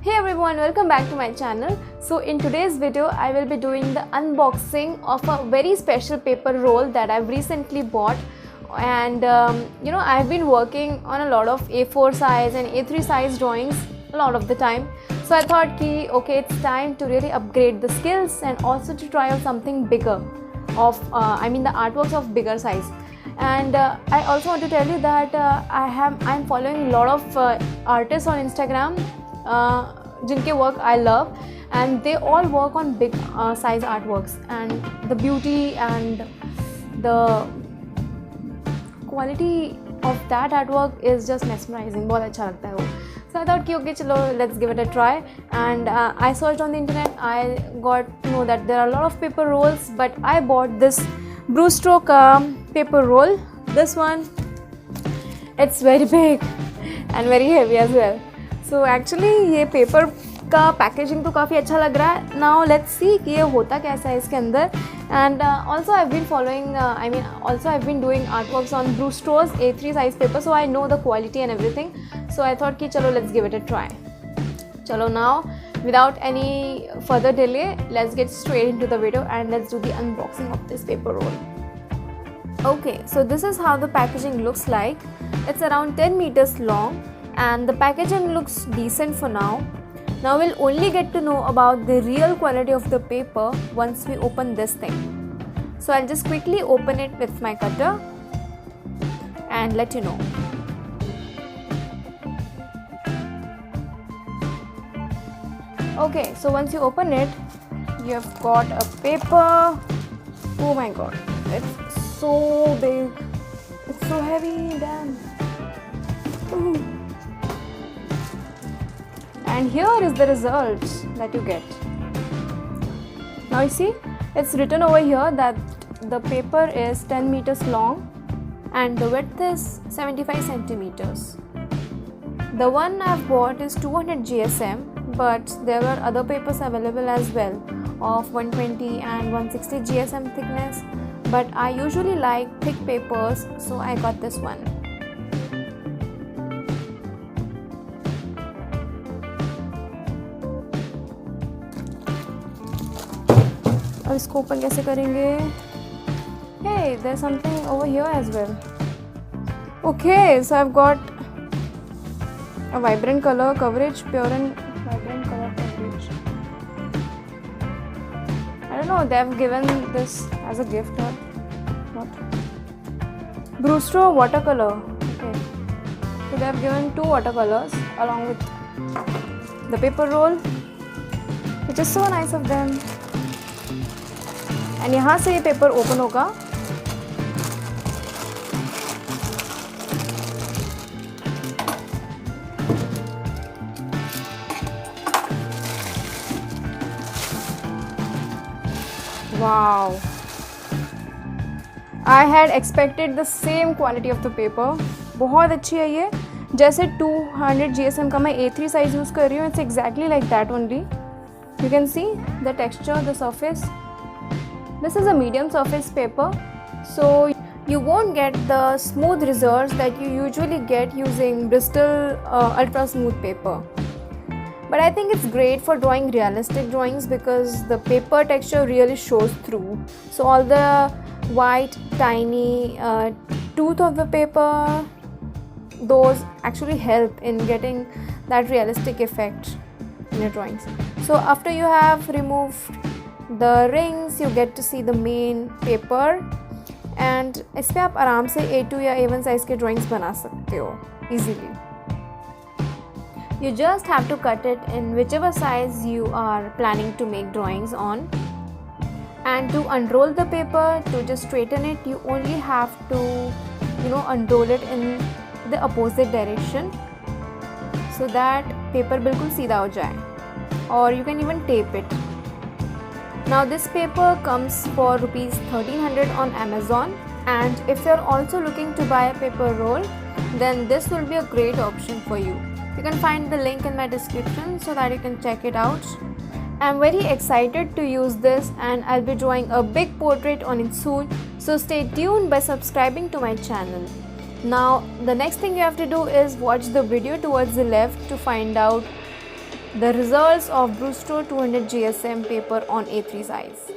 Hey everyone, welcome back to my channel. So in today's video I will be doing the unboxing of a very special paper roll that I've recently bought. And I've been working on a lot of A4 size and A3 size drawings a lot of the time. So I thought okay, it's time to really upgrade the skills and also to try out something bigger of the artworks of bigger size. And I also want to tell you that I'm following a lot of artists on Instagram जिनके work I love, and they all work on big size artworks, and the beauty and the quality of that artwork is just mesmerizing. बहुत अच्छा लगता है वो. So I thought okay, चलो let's give it a try. And I searched on the internet. I got to know that there are a lot of paper rolls, but I bought this Brustroke paper roll. This one, it's very big and very heavy as well. So actually ये paper का packaging तो काफ़ी अच्छा लग रहा है. Now let's see कि ये होता कैसा है इसके अंदर. And also I've been following I've been doing artworks on Brustro's A3 size paper, so I know the quality and everything. So I thought कि चलो let's give it a try. चलो now without any further delay, let's get straight into the video and let's do the unboxing of this paper roll. Okay, so this is how the packaging looks like. It's around 10 meters long and the packaging looks decent for now. Now we'll only get to know about the real quality of the paper once we open this thing. So I'll just quickly open it with my cutter and let you know. Okay, so once you open it, you've got a paper. Oh my god, it's so big, it's so heavy, damn. And here is the results that you get. Now you see, it's written over here that the paper is 10 meters long and the width is 75 centimeters. The one I've bought is 200 GSM, but there were other papers available as well of 120 and 160 GSM thickness, but I usually like thick papers, so I got this one. अब इसको open कैसे करेंगे? Hey, there's something over here as well. Okay, so I've got a vibrant color coverage, pure and vibrant color coverage. I don't know, they've given this as a gift or what. Brustro watercolor. Okay, so they've given 2 watercolors along with the paper roll, which is so nice of them. And यहाँ से ये paper open होगा. Wow, I had expected the same quality of the paper. बहुत अच्छी है ये. जैसे 200 GSM का मैं A3 साइज यूज़ कर रही हूँ, it's exactly like that only. You can see the texture, the surface. This is a medium surface paper, so you won't get the smooth results that you usually get using Bristol ultra smooth paper. But I think it's great for drawing realistic drawings because the paper texture really shows through. So all the white tiny tooth of the paper, those actually help in getting that realistic effect in your drawings. So after you have removed the rings, you get to see the main paper, and इस पे आप आराम से A2 या A1 size के drawings बना सकते हो easily. You just have to cut it in whichever size you are planning to make drawings on, and to unroll the paper, to just straighten it, you only have to unroll it in the opposite direction so that paper बिल्कुल सीधा हो जाए, or you can even tape it. Now this paper comes for rupees 1300 on Amazon, and if you're also looking to buy a paper roll, then this will be a great option for you. You can find the link in my description so that you can check it out. I'm very excited to use this, and I'll be drawing a big portrait on it soon, so stay tuned by subscribing to my channel. Now the next thing you have to do is watch the video towards the left to find out The results of Brewster 200 GSM paper on A3 size.